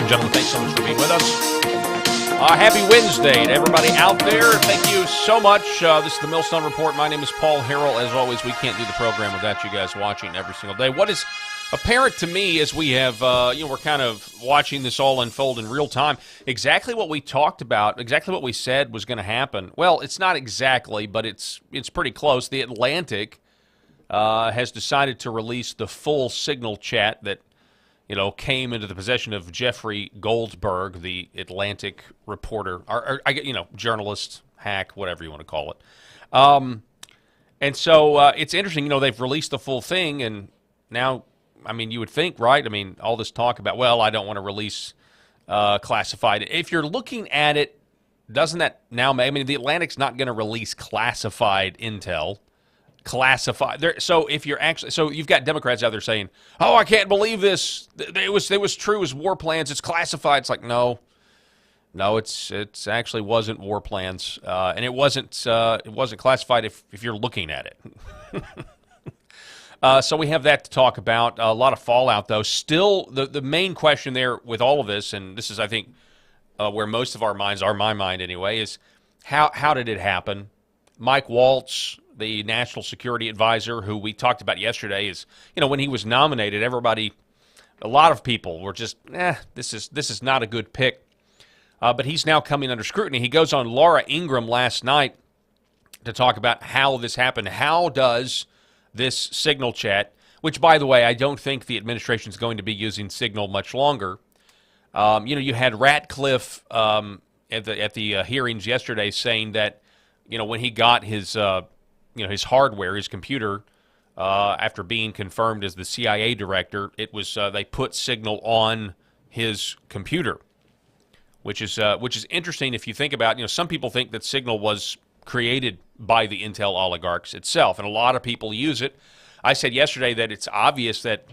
and gentlemen, thanks so much for being with us. Happy Wednesday to everybody out there. Thank you so much. This is the Millestone Report. My name is Paul Harrell. As always, we can't do the program without you guys watching every single day. What is apparent to me as we have, we're kind of watching this all unfold in real time, exactly what we talked about, exactly what we said was going to happen. Well, it's not exactly, but it's pretty close. The Atlantic has decided to release the full signal chat that came into the possession of Jeffrey Goldberg, the Atlantic reporter, or journalist, hack, whatever you want to call it. And so it's interesting, they've released the full thing, and now, you would think, right? All this talk about, well, I don't want to release classified. If you're looking at it, doesn't that now, the Atlantic's not going to release classified intel. Classified. So if you're actually, you've got Democrats out there saying, "Oh, I can't believe this. It was true. It was war plans. It's classified." It's like, no, it's actually wasn't war plans, and it wasn't classified if you're looking at it. So we have that to talk about. A lot of fallout, though. Still, the main question there with all of this, and this is, I think, where most of our minds are, my mind anyway, is how did it happen? Mike Waltz, the national security advisor, who we talked about yesterday, is, when he was nominated, a lot of people were just, this is not a good pick. But he's now coming under scrutiny. He goes on Laura Ingraham last night to talk about how this happened. How does this Signal chat, which, by the way, I don't think the administration is going to be using Signal much longer. You had Ratcliffe at the hearings yesterday saying that, when he got his his hardware, his computer, after being confirmed as the CIA director, it was they put Signal on his computer, which is interesting if you think about. Some people think that Signal was created by the Intel oligarchs itself, and a lot of people use it. I said yesterday that it's obvious that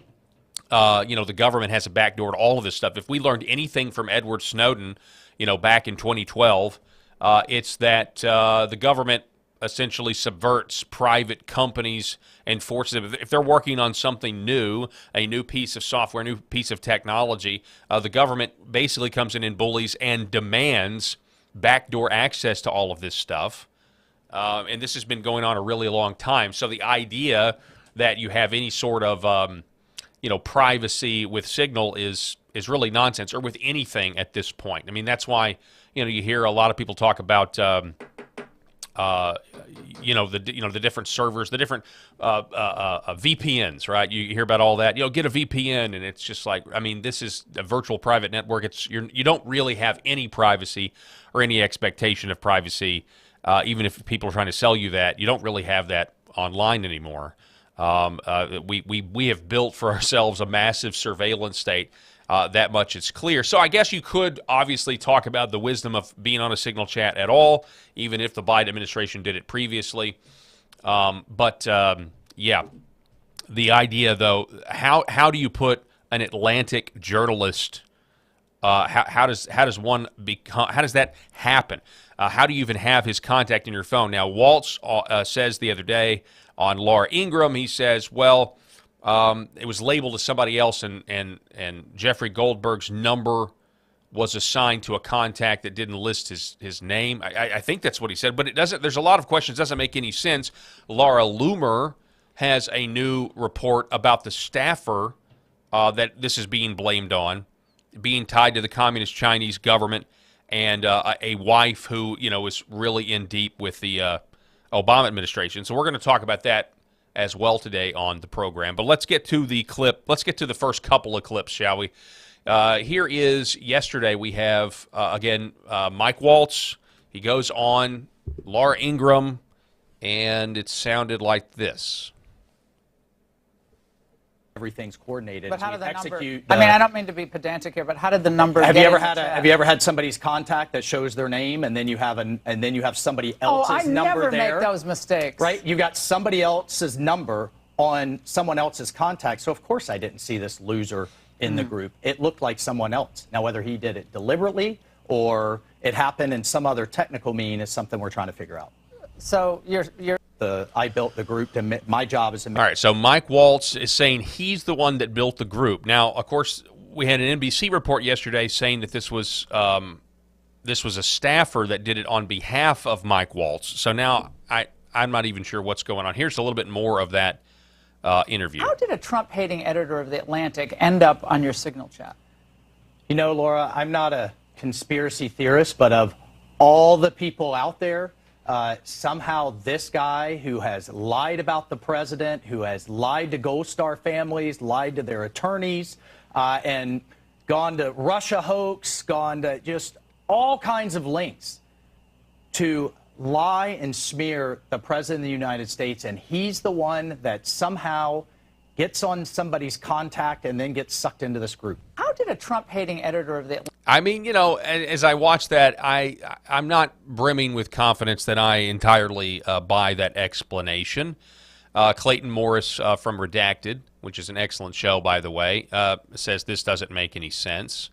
the government has a backdoor to all of this stuff. If we learned anything from Edward Snowden, back in 2012, it's that the government essentially subverts private companies and forces them. If they're working on something new, a new piece of software, a new piece of technology, the government basically comes in and bullies and demands backdoor access to all of this stuff. And this has been going on a really long time. So the idea that you have any sort of privacy with Signal is really nonsense, or with anything at this point. That's why you hear a lot of people talk about the different servers, the different VPNs, right? You hear about all that. Get a VPN, and it's just like, this is a virtual private network. You don't really have any privacy or any expectation of privacy, even if people are trying to sell you that. You don't really have that online anymore. We have built for ourselves a massive surveillance state. That much is clear. So I guess you could obviously talk about the wisdom of being on a Signal chat at all, even if the Biden administration did it previously. The idea, though, how do you put an Atlantic journalist? How does that happen? How do you even have his contact in your phone? Now, Waltz says the other day on Laura Ingraham, he says, well, it was labeled as somebody else, and Jeffrey Goldberg's number was assigned to a contact that didn't list his name. I think that's what he said, but it doesn't. There's a lot of questions. It doesn't make any sense. Laura Loomer has a new report about the staffer that this is being blamed on, being tied to the communist Chinese government, and a wife who is really in deep with the Obama administration. So we're going to talk about that as well today on the program. But let's get to the clip. Let's get to the first couple of clips, shall we? Here is yesterday. We have, Mike Waltz. He goes on Laura Ingraham, and it sounded like this. Everything's coordinated. But how did that execute number? I don't mean to be pedantic here, but how did the number? Have you ever had somebody's contact that shows their name, and then you have somebody else's number there? I never make those mistakes. Right? You got somebody else's number on someone else's contact. So of course I didn't see this loser in the group. It looked like someone else. Now whether he did it deliberately or it happened in some other technical mean is something we're trying to figure out. So you're. I built the group. My job is to. All right. So Mike Waltz is saying he's the one that built the group. Now, of course, we had an NBC report yesterday saying that this was a staffer that did it on behalf of Mike Waltz. So now I'm not even sure what's going on. Here's a little bit more of that interview. How did a Trump-hating editor of The Atlantic end up on your Signal chat? You know, Laura, I'm not a conspiracy theorist, but of all the people out there, somehow this guy who has lied about the president, who has lied to Gold Star families, lied to their attorneys, and gone to Russia hoax, gone to just all kinds of links to lie and smear the president of the United States, and he's the one that somehow gets on somebody's contact and then gets sucked into this group. How did a Trump-hating editor of The Atlantic... I mean, you know, as I watch that, I'm not brimming with confidence that I entirely buy that explanation. Clayton Morris from Redacted, which is an excellent show, by the way, says this doesn't make any sense.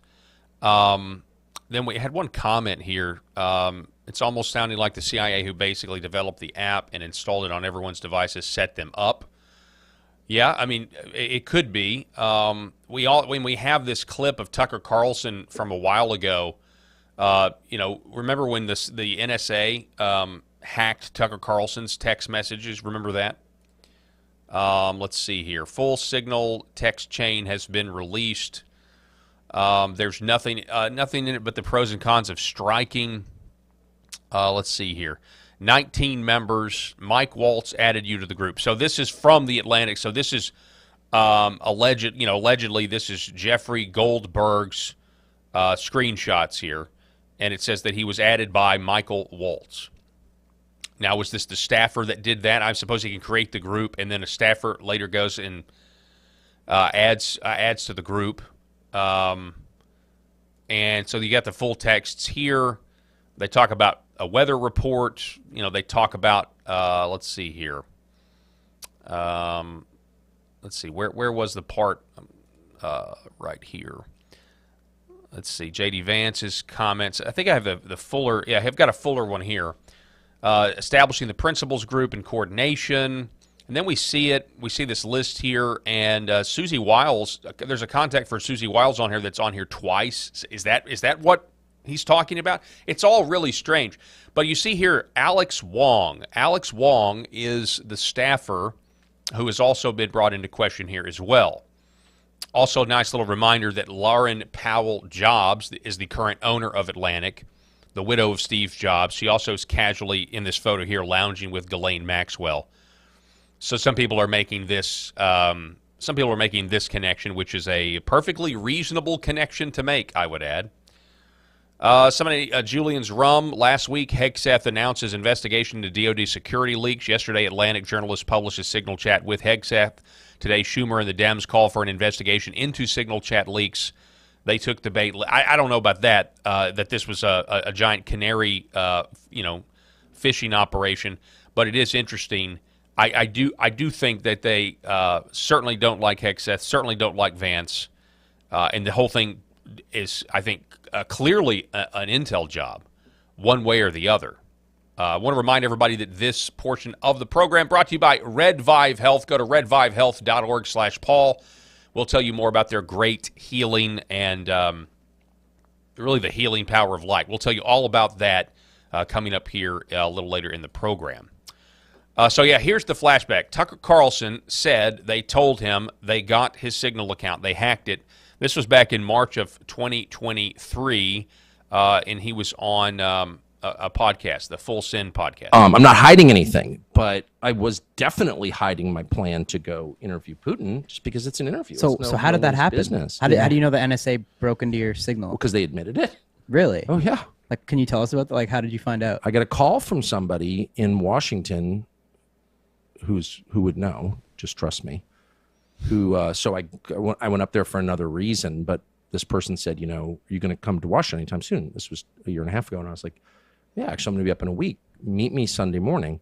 Then we had one comment here. It's almost sounding like the CIA, who basically developed the app and installed it on everyone's devices, set them up. Yeah, I mean, it could be. When we have this clip of Tucker Carlson from a while ago, you know, remember when the NSA hacked Tucker Carlson's text messages? Remember that? Let's see here. Full Signal text chain has been released. There's nothing in it but the pros and cons of striking. Let's see here. 19 members. Mike Waltz added you to the group. So this is from The Atlantic. So this is allegedly this is Jeffrey Goldberg's screenshots here, and it says that he was added by Michael Waltz. Now, was this the staffer that did that? I suppose he can create the group, and then a staffer later goes and adds to the group. And so you got the full texts here. They talk about a weather report. You know, they talk about, let's see here. Let's see, where was the part right here? Let's see, J.D. Vance's comments. I think I have the fuller, yeah, I've got a fuller one here. Establishing the principals group and coordination. And then we see this list here, and Susie Wiles, there's a contact for Susie Wiles on here that's on here twice. Is that what he's talking about? It's all really strange. But you see here, Alex Wong. Alex Wong is the staffer who has also been brought into question here as well. Also, a nice little reminder that Lauren Powell Jobs is the current owner of Atlantic, the widow of Steve Jobs. She also is casually in this photo here lounging with Ghislaine Maxwell. So some people are making this connection, which is a perfectly reasonable connection to make, I would add. Julian's Rum. Last week, Hegseth announced his investigation into DOD security leaks. Yesterday, Atlantic journalist published a Signal chat with Hegseth. Today, Schumer and the Dems call for an investigation into Signal chat leaks. They took the bait. I don't know about that, that this was a giant canary, fishing operation, but it is interesting. I do think that they certainly don't like Hegseth, certainly don't like Vance, and the whole thing is, I think, clearly an intel job, one way or the other. I want to remind everybody that this portion of the program brought to you by Red Vive Health. Go to redvivehealth.org/Paul. We'll tell you more about their great healing and really the healing power of light. We'll tell you all about that coming up here a little later in the program. Here's the flashback. Tucker Carlson said they told him they got his Signal account. They hacked it. This was back in March of 2023, and he was on a podcast, the Full Sin podcast. I'm not hiding anything, but I was definitely hiding my plan to go interview Putin just because it's an interview. So how did that happen? Business. How do you know the NSA broke into your Signal? Because they admitted it. Really? Oh, yeah. Like, can you tell us about that? Like, how did you find out? I got a call from somebody in Washington who would know, just trust me, so I went up there for another reason, but this person said, are you going to come to Washington anytime soon? This was a year and a half ago, and I was like, yeah, actually, I'm going to be up in a week. Meet me Sunday morning.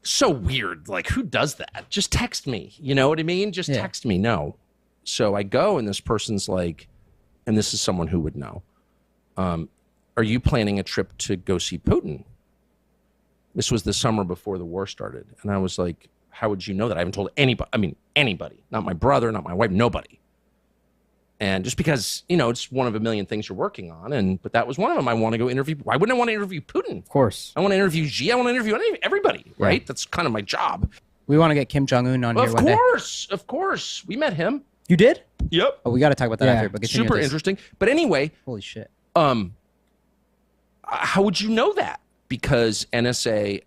So weird. Like, who does that? Just text me. You know what I mean? Just text me. No. So I go, and this person's like, and this is someone who would know, are you planning a trip to go see Putin? This was the summer before the war started. And I was like, how would you know that? I haven't told anybody. I mean, anybody. Not my brother, not my wife, nobody. And just because, it's one of a million things you're working on. But that was one of them. I want to go interview. Why wouldn't I want to interview Putin? Of course. I want to interview Xi. I want to interview everybody, right? That's kind of my job. We want to get Kim Jong-un on here one day. Of course. We met him. You did? Yep. Oh, we got to talk about that after. But continue super with this. interesting. But anyway, Holy shit. how would you know that? Because NSA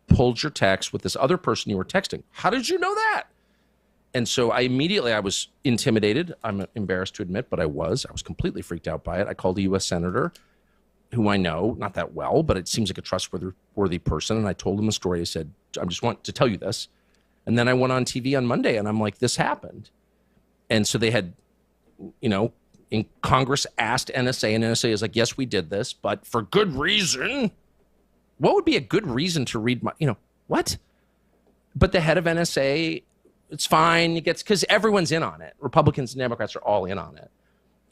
pulled your text with this other person you were texting. How did you know that? And so I was intimidated. I'm embarrassed to admit, but I was completely freaked out by it. I called a U.S. Senator who I know, not that well, but it seems like a trustworthy person. And I told him the story. I said, I just want to tell you this. And then I went on TV on Monday and I'm like, this happened. And so they had, in Congress asked NSA, and NSA is like, yes, we did this, but for good reason. What would be a good reason to read my, what? But the head of NSA, it's fine. It gets, because everyone's in on it. Republicans and Democrats are all in on it.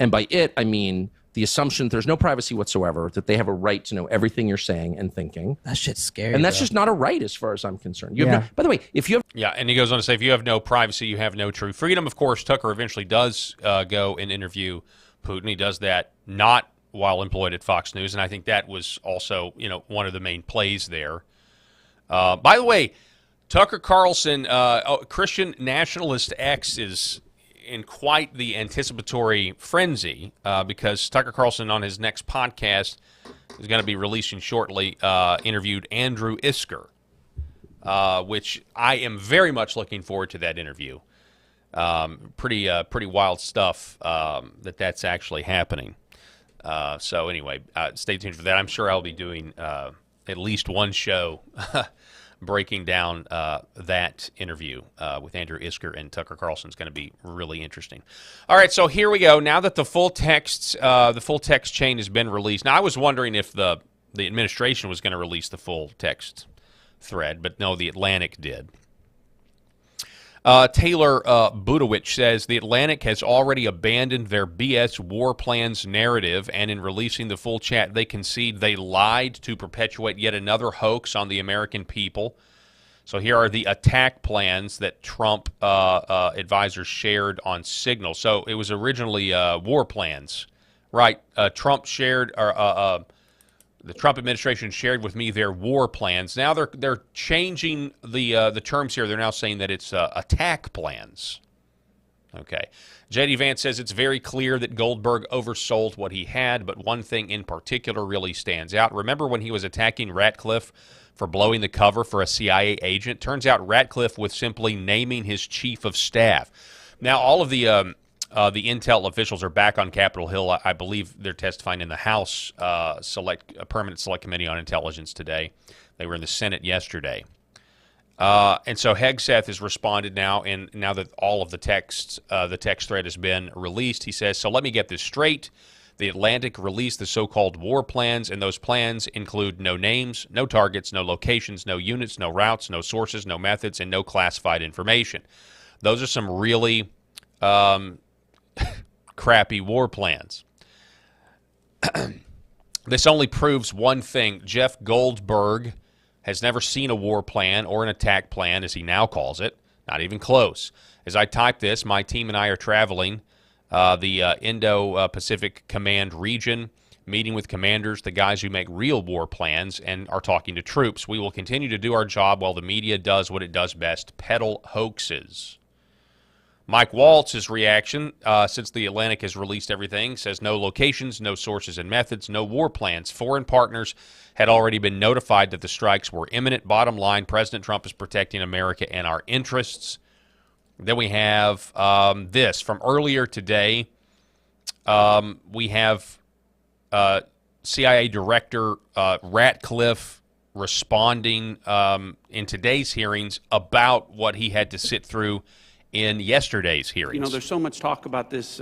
And by it, I mean the assumption there's no privacy whatsoever, that they have a right to know everything you're saying and thinking. That shit's scary. And that's just not a right as far as I'm concerned. You have no, by the way, if you have... Yeah, and he goes on to say, if you have no privacy, you have no true freedom. Of course, Tucker eventually does go and interview Putin. He does that not while employed at Fox News, and I think that was also, one of the main plays there. By the way, Tucker Carlson, Christian Nationalist X, is in quite the anticipatory frenzy because Tucker Carlson on his next podcast is going to be releasing shortly interviewed Andrew Isker, which I am very much looking forward to that interview. Pretty wild stuff that's actually happening. So anyway, stay tuned for that. I'm sure I'll be doing at least one show breaking down that interview with Andrew Isker and Tucker Carlson is going to be really interesting. All right, so here we go. Now that the full text chain has been released. Now I was wondering if the administration was going to release the full text thread, but no, the Atlantic did. Taylor Budowich says the Atlantic has already abandoned their BS war plans narrative, and in releasing the full chat, they concede they lied to perpetuate yet another hoax on the American people. So here are the attack plans that Trump advisors shared on Signal. So it was originally war plans, right? Trump shared, the Trump administration shared with me their war plans. Now they're changing the terms here. They're now saying that it's attack plans. Okay. J.D. Vance says it's very clear that Goldberg oversold what he had, but one thing in particular really stands out. Remember when he was attacking Ratcliffe for blowing the cover for a CIA agent? Turns out Ratcliffe was simply naming his chief of staff. Now all of the intel officials are back on Capitol Hill. I believe they're testifying in the House Permanent Select Committee on Intelligence today. They were in the Senate yesterday. And so Hegseth has responded now, and now that all of the text thread has been released, he says, so let me get this straight. The Atlantic released the so-called war plans, and those plans include no names, no targets, no locations, no units, no routes, no sources, no methods, and no classified information. Those are some really crappy war plans. This only proves one thing. Jeff Goldberg has never seen a war plan or an attack plan, as he now calls it. Not even close. As I type this, my team and I are traveling the Indo-Pacific Command region, meeting with commanders, the guys who make real war plans, and are talking to troops. We will continue to do our job while the media does what it does best, peddle hoaxes. Mike Waltz's reaction, since the Atlantic has released everything, says no locations, no sources and methods, no war plans. Foreign partners had already been notified that the strikes were imminent. Bottom line, President Trump is protecting America and our interests. Then we have this from earlier today. We have CIA Director Ratcliffe responding in today's hearings about what he had to sit through in yesterday's hearings. There's so much talk about this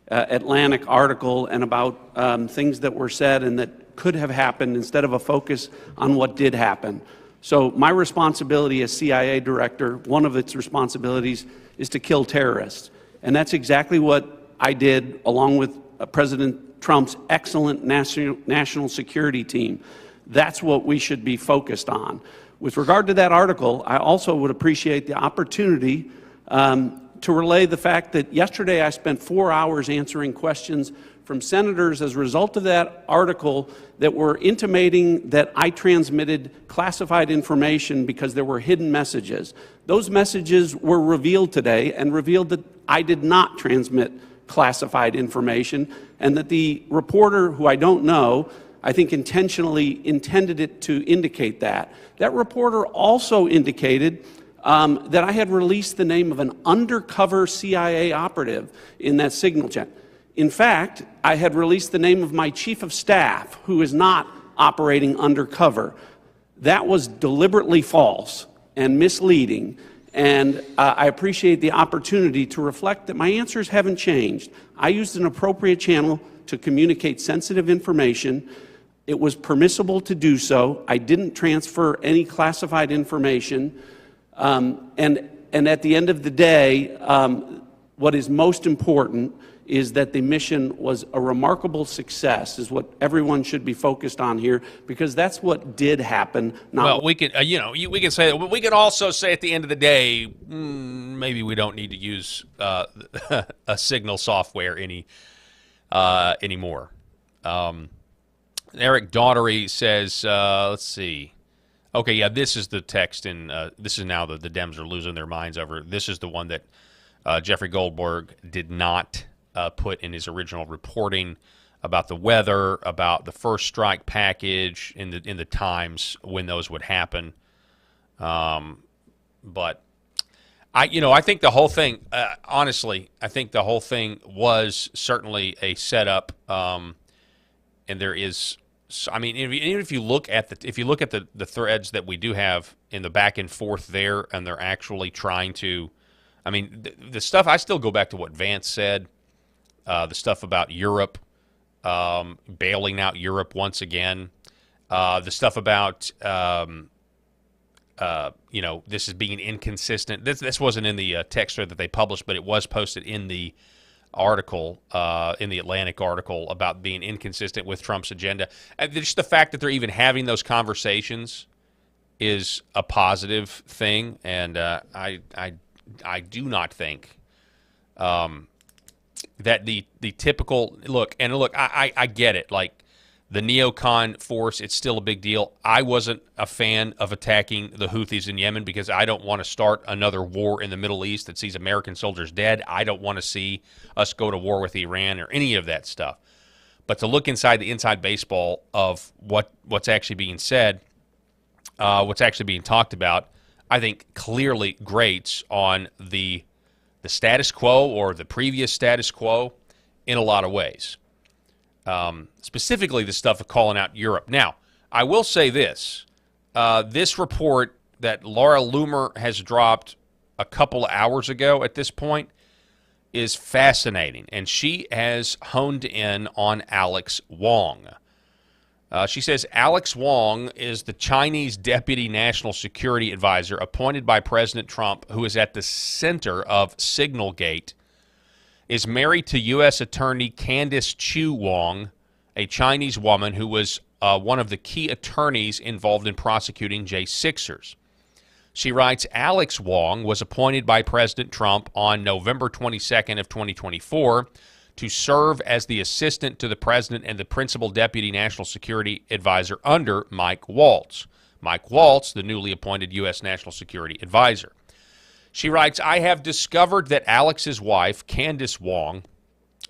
Atlantic article and about things that were said and that could have happened instead of a focus on what did happen. So my responsibility as CIA director, one of its responsibilities is to kill terrorists. And that's exactly what I did along with President Trump's excellent national security team. That's what we should be focused on. With regard to that article, I also would appreciate the opportunity to relay the fact that yesterday I spent 4 hours answering questions from senators as a result of that article that were intimating that I transmitted classified information because there were hidden messages. Those messages were revealed today and revealed that I did not transmit classified information, and that the reporter, who I don't know, I think intentionally intended it to indicate that. That reporter also indicated that I had released the name of an undercover CIA operative in that signal chain. In fact, I had released the name of my chief of staff, who is not operating undercover. That was deliberately false and misleading, and I appreciate the opportunity to reflect that my answers haven't changed. I used an appropriate channel to communicate sensitive information. It was permissible to do so. I didn't transfer any classified information. And at the end of the day, what is most important is that the mission was a remarkable success, is what everyone should be focused on here, because that's what did happen. Well, we can, we can say that. We can also say at the end of the day, maybe we don't need to use a signal software anymore. Eric Daughtery says, let's see. Okay, yeah, this is the text, and this is now the Dems are losing their minds over. This is the one that Jeffrey Goldberg did not put in his original reporting about the weather, about the first strike package in the times when those would happen. But I think the whole thing, honestly, I think the whole thing was certainly a setup. And there is, I mean, even if you look at the threads that we do have in the back and forth there, and they're actually trying to, I mean, the stuff, I still go back to what Vance said. The stuff about Europe, bailing out Europe once again. The stuff about, this is being inconsistent. This wasn't in the text thread that they published, but it was posted in the article, in the Atlantic article, about being inconsistent with Trump's agenda. And just the fact that they're even having those conversations is a positive thing, and I do not think that the typical look, I get it. Like the neocon force, it's still a big deal. I wasn't a fan of attacking the Houthis in Yemen because I don't want to start another war in the Middle East that sees American soldiers dead. I don't want to see us go to war with Iran or any of that stuff. But to look inside the inside baseball of what's actually being said, what's actually being talked about, I think clearly grates on the status quo or the previous status quo in a lot of ways. Specifically the stuff of calling out Europe. Now, I will say this. This report that Laura Loomer has dropped a couple of hours ago at this point is fascinating, and she has honed in on Alex Wong. She says Alex Wong is the Chinese Deputy National Security Advisor appointed by President Trump, who is at the center of Signalgate, is married to U.S. Attorney Candace Chu Wong, a Chinese woman who was one of the key attorneys involved in prosecuting J6ers. She writes, Alex Wong was appointed by President Trump on November 22nd of 2024 to serve as the assistant to the president and the principal deputy national security advisor under Mike Waltz. Mike Waltz, the newly appointed U.S. national security advisor. She writes, I have discovered that Alex's wife, Candace Wong,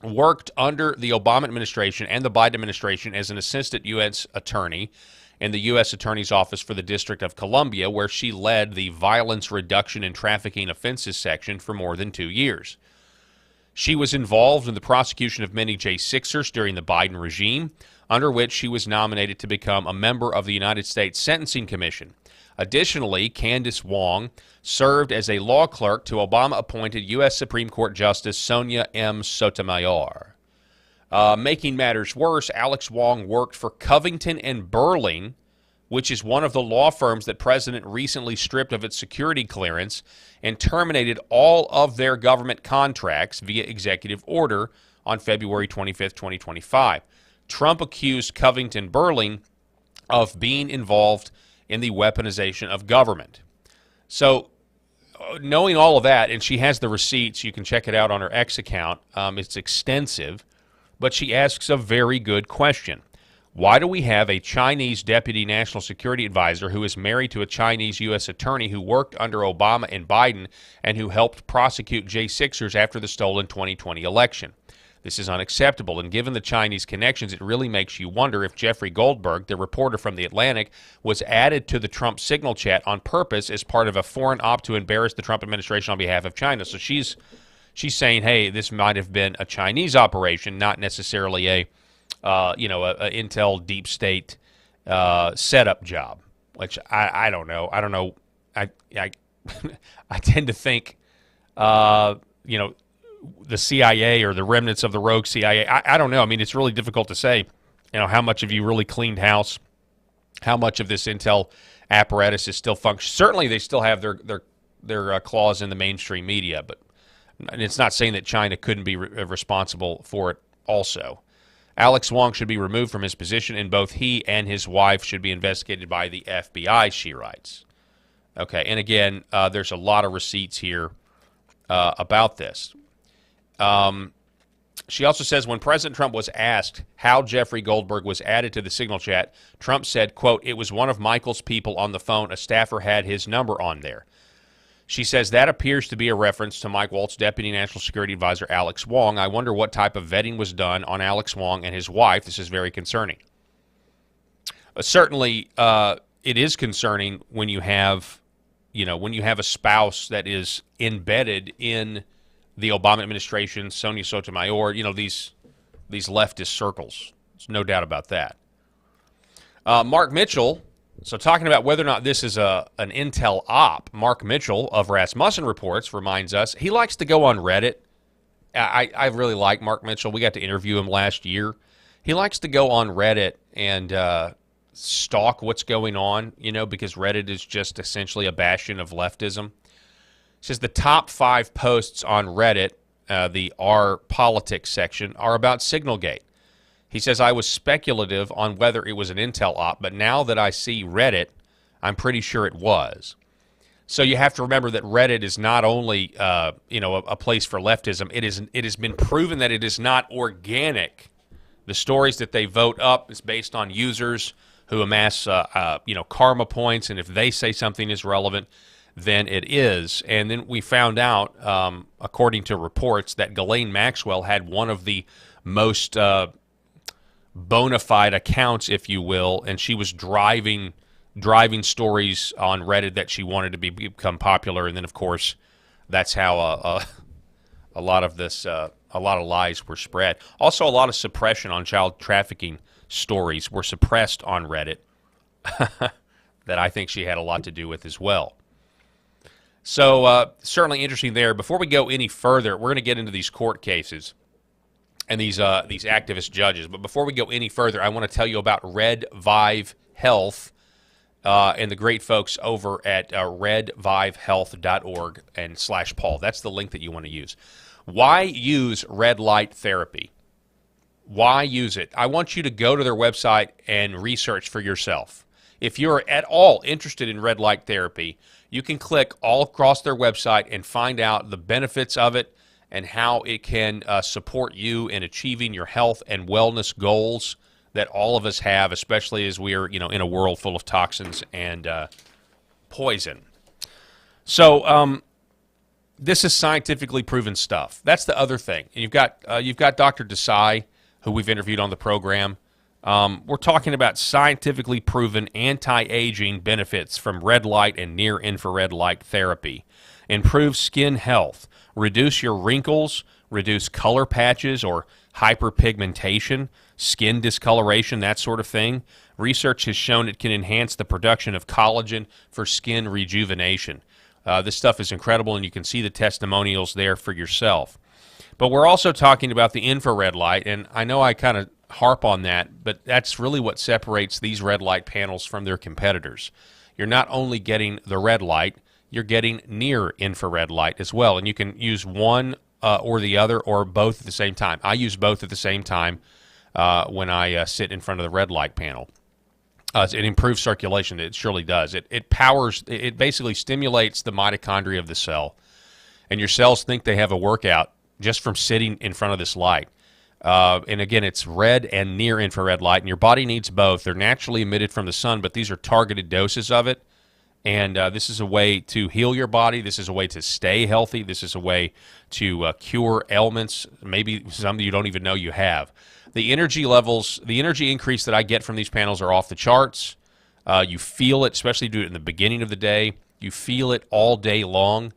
worked under the Obama administration and the Biden administration as an assistant U.S. attorney in the U.S. Attorney's Office for the District of Columbia, where she led the Violence Reduction and Trafficking Offenses section for more than 2 years. She was involved in the prosecution of many J6ers during the Biden regime, under which she was nominated to become a member of the United States Sentencing Commission. Additionally, Candace Wong served as a law clerk to Obama-appointed U.S. Supreme Court Justice Sonia M. Sotomayor. Making matters worse, Alex Wong worked for Covington & Burling, which is one of the law firms that President recently stripped of its security clearance and terminated all of their government contracts via executive order on February 25th, 2025. Trump accused Covington Burling of being involved in the weaponization of government. So knowing all of that, and she has the receipts, you can check it out on her X account. It's extensive, but she asks a very good question. Why do we have a Chinese deputy national security advisor who is married to a Chinese U.S. attorney who worked under Obama and Biden and who helped prosecute J6ers after the stolen 2020 election? This is unacceptable, and given the Chinese connections, it really makes you wonder if Jeffrey Goldberg, the reporter from The Atlantic, was added to the Trump signal chat on purpose as part of a foreign op to embarrass the Trump administration on behalf of China. So she's saying, hey, this might have been a Chinese operation, not necessarily a Intel deep state setup job, which I don't know. I don't know. I I tend to think, the CIA or the remnants of the rogue CIA. I don't know. I mean, it's really difficult to say, how much have you really cleaned house, how much of this intel apparatus is still functioning. Certainly, they still have their claws in the mainstream media, but it's not saying that China couldn't be responsible for it also. Alex Wong should be removed from his position, and both he and his wife should be investigated by the FBI, she writes. Okay, and again, there's a lot of receipts here about this. She also says when President Trump was asked how Jeffrey Goldberg was added to the signal chat, Trump said, quote, "It was one of Michael's people on the phone. A staffer had his number on there." She says that appears to be a reference to Mike Waltz's Deputy National Security Advisor, Alex Wong. I wonder what type of vetting was done on Alex Wong and his wife. This is very concerning. Certainly, it is concerning when you have, a spouse that is embedded in the Obama administration, Sonia Sotomayor, these leftist circles. There's no doubt about that. Mark Mitchell, so talking about whether or not this is an intel op, Mark Mitchell of Rasmussen Reports reminds us he likes to go on Reddit. I really like Mark Mitchell. We got to interview him last year. He likes to go on Reddit and stalk what's going on, because Reddit is just essentially a bastion of leftism. It says the top 5 posts on Reddit, the R Politics section, are about Signalgate. He says, I was speculative on whether it was an intel op, but now that I see Reddit, I'm pretty sure it was. So you have to remember that Reddit is not only a place for leftism. It has been proven that it is not organic. The stories that they vote up is based on users who amass karma points, and if they say something is relevant, then it is. And then we found out, according to reports, that Ghislaine Maxwell had one of the most bona fide accounts, if you will, and she was driving stories on Reddit that she wanted to become popular. And then, of course, that's how a lot of lies were spread. Also, a lot of suppression on child trafficking stories were suppressed on Reddit that I think she had a lot to do with as well. So certainly interesting there. Before we go any further, we're going to get into these court cases and these activist judges. But before we go any further, I want to tell you about Red Vive Health and the great folks over at redvivehealth.org and /Paul. That's the link that you want to use. Why use red light therapy? Why use it? I want you to go to their website and research for yourself. If you're at all interested in red light therapy, you can click all across their website and find out the benefits of it and how it can support you in achieving your health and wellness goals that all of us have, especially as we are, in a world full of toxins and poison. So this is scientifically proven stuff. That's the other thing. And you've got Dr. Desai, who we've interviewed on the program. We're talking about scientifically proven anti-aging benefits from red light and near-infrared light therapy. Improve skin health, reduce your wrinkles, reduce color patches or hyperpigmentation, skin discoloration, that sort of thing. Research has shown it can enhance the production of collagen for skin rejuvenation. This stuff is incredible, and you can see the testimonials there for yourself. But we're also talking about the infrared light, and I know I kind of harp on that, but that's really what separates these red light panels from their competitors. You're not only getting the red light, you're getting near infrared light as well, and you can use one or the other or both at the same time. I use both at the same time when I sit in front of the red light panel. It improves circulation. It surely does. It powers. It basically stimulates the mitochondria of the cell, and your cells think they have a workout just from sitting in front of this light. And again, it's red and near infrared light, and your body needs both. They're naturally emitted from the sun, but these are targeted doses of it. And this is a way to heal your body. This is a way to stay healthy. This is a way to cure ailments, maybe some you don't even know you have. The energy levels, the energy increase that I get from these panels are off the charts. You feel it, especially do it in the beginning of the day. You feel it all day long.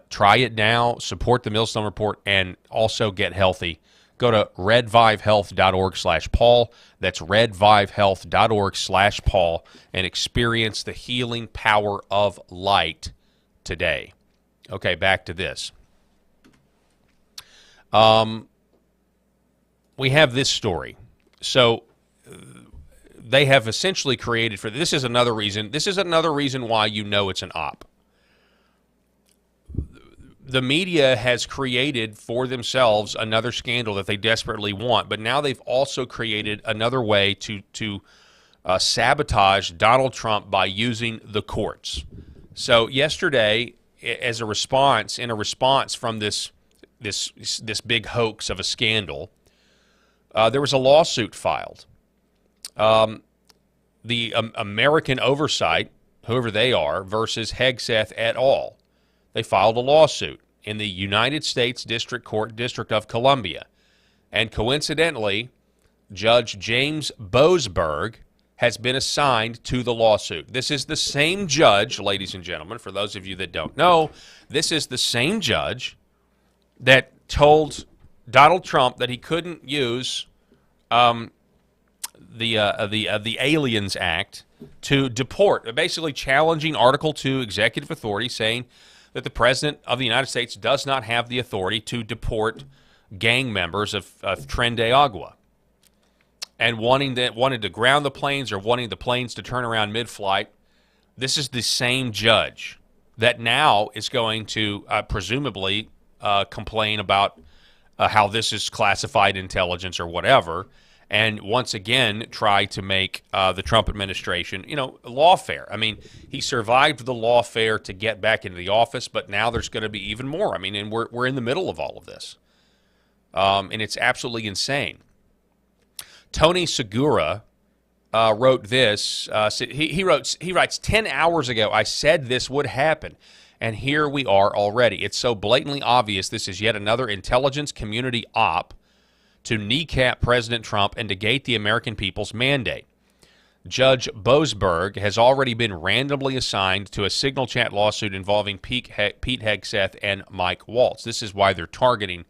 Try it now, support the Millstone Report, and also get healthy. Go to redvivehealth.org/Paul. That's redvivehealth.org/Paul and experience the healing power of light today. Okay, back to this. We have this story. So they have essentially created for this is another reason. This is another reason why you know it's an op. The media has created for themselves another scandal that they desperately want, but now they've also created another way to sabotage Donald Trump by using the courts. So yesterday, as a response, from this big hoax of a scandal, there was a lawsuit filed. The American Oversight, whoever they are, versus Hegseth et al. They filed a lawsuit in the United States District Court, District of Columbia. And coincidentally, Judge James Boasberg has been assigned to the lawsuit. This is the same judge, ladies and gentlemen, for those of you that don't know, this is the same judge that told Donald Trump that he couldn't use the Aliens Act to deport, basically challenging Article 2 executive authority, saying that the President of the United States does not have the authority to deport gang members of Tren de Agua, and wanted to ground the planes or wanting the planes to turn around mid-flight. This is the same judge that now is going to presumably complain about how this is classified intelligence or whatever, and once again try to make the Trump administration, lawfare. I mean, he survived the lawfare to get back into the office, but now there's going to be even more. I mean, and we're in the middle of all of this, and it's absolutely insane. Tony Segura wrote this. He writes 10 hours ago, I said this would happen, and here we are already. It's so blatantly obvious this is yet another intelligence community op to kneecap President Trump and negate the American people's mandate. Judge Boasberg has already been randomly assigned to a signal chat lawsuit involving Pete Hegseth and Mike Waltz. This is why they're targeting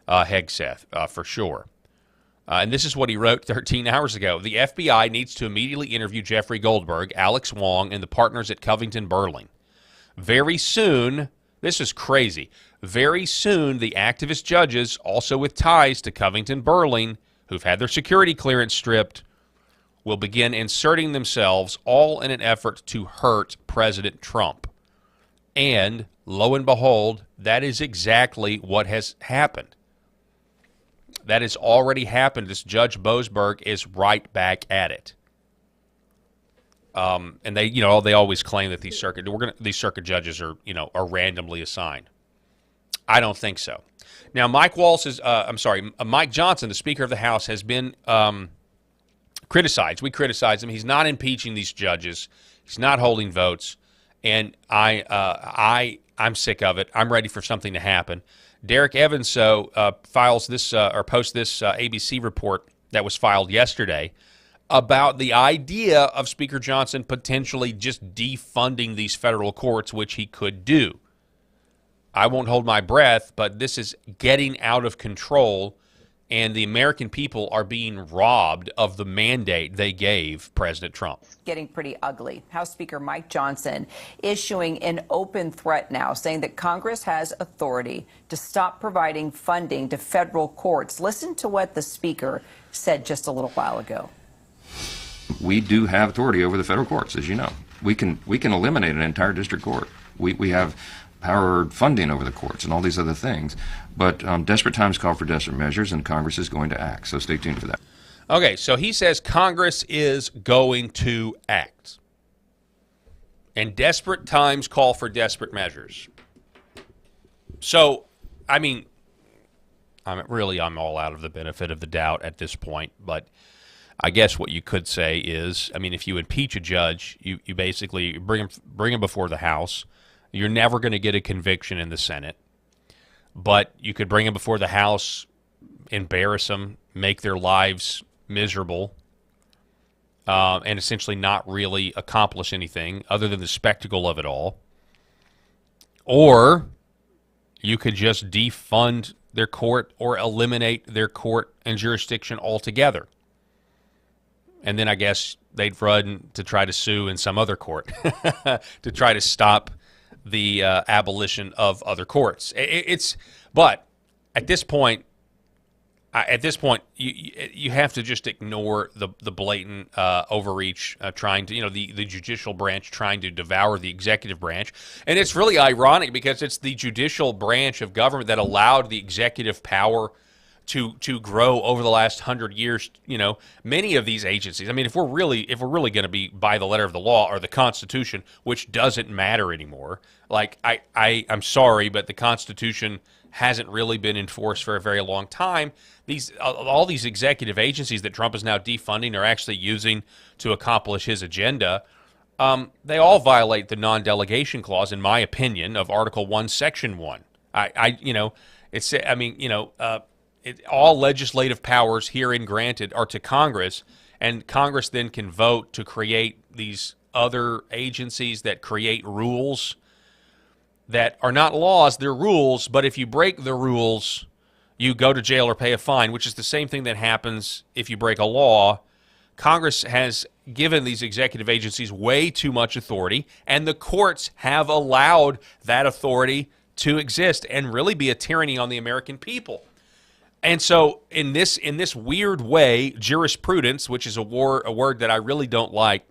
Hegseth for sure. And this is what he wrote 13 hours ago. The FBI needs to immediately interview Jeffrey Goldberg, Alex Wong, and the partners at Covington Burling. Very soon, this is crazy, very soon the activist judges, also with ties to Covington Burling, who've had their security clearance stripped, will begin inserting themselves all in an effort to hurt President Trump. And, lo and behold, that is exactly what has happened. That has already happened. This Judge Boasberg is right back at it. And they, they always claim that these circuit judges are randomly assigned. I don't think so. Now, Mike Johnson, the Speaker of the House, has been criticized. We criticize him. He's not impeaching these judges. He's not holding votes. And I'm sick of it. I'm ready for something to happen. Derek Evans files this or posts this ABC report that was filed yesterday about the idea of Speaker Johnson potentially just defunding these federal courts, which he could do. I won't hold my breath, but this is getting out of control, and the American people are being robbed of the mandate they gave President Trump. Getting pretty ugly. House Speaker Mike Johnson issuing an open threat now, saying that Congress has authority to stop providing funding to federal courts. Listen to what the Speaker said just a little while ago. We do have authority over the federal courts, as you know. We can eliminate an entire district court. We have power funding over the courts and all these other things. But desperate times call for desperate measures, and Congress is going to act. So stay tuned for that. Okay, so he says Congress is going to act. And desperate times call for desperate measures. So, I mean, I'm all out of the benefit of the doubt at this point, but I guess what you could say is, I mean, if you impeach a judge, you basically bring him before the House. You're never going to get a conviction in the Senate, but you could bring him before the House, embarrass them, make their lives miserable, and essentially not really accomplish anything other than the spectacle of it all. Or you could just defund their court or eliminate their court and jurisdiction altogether. And then I guess they'd run to try to sue in some other court to try to stop the abolition of other courts. But at this point, you have to just ignore the blatant overreach, trying to, the judicial branch trying to devour the executive branch. And it's really ironic because it's the judicial branch of government that allowed the executive power to grow over the last 100 years. Many of these agencies, I mean, if we're really going to be by the letter of the law or the Constitution, which doesn't matter anymore, like I'm sorry, but the Constitution hasn't really been enforced for a very long time. All these executive agencies that Trump is now defunding are actually using to accomplish his agenda. They all violate the non-delegation clause, in my opinion, of Article 1, Section 1. All legislative powers herein granted are to Congress, and Congress then can vote to create these other agencies that create rules that are not laws, they're rules, but if you break the rules, you go to jail or pay a fine, which is the same thing that happens if you break a law. Congress has given these executive agencies way too much authority, and the courts have allowed that authority to exist and really be a tyranny on the American people. And so in this weird way, jurisprudence, which is a word that I really don't like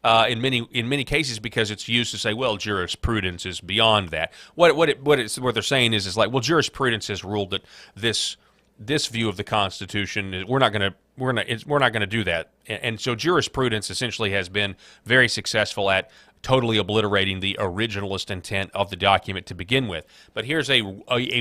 in many cases because it's used to say, well, jurisprudence is beyond that. What they're saying is like, well, jurisprudence has ruled that this view of the Constitution, we're not going to do that. And so jurisprudence essentially has been very successful at totally obliterating the originalist intent of the document to begin with. But here's a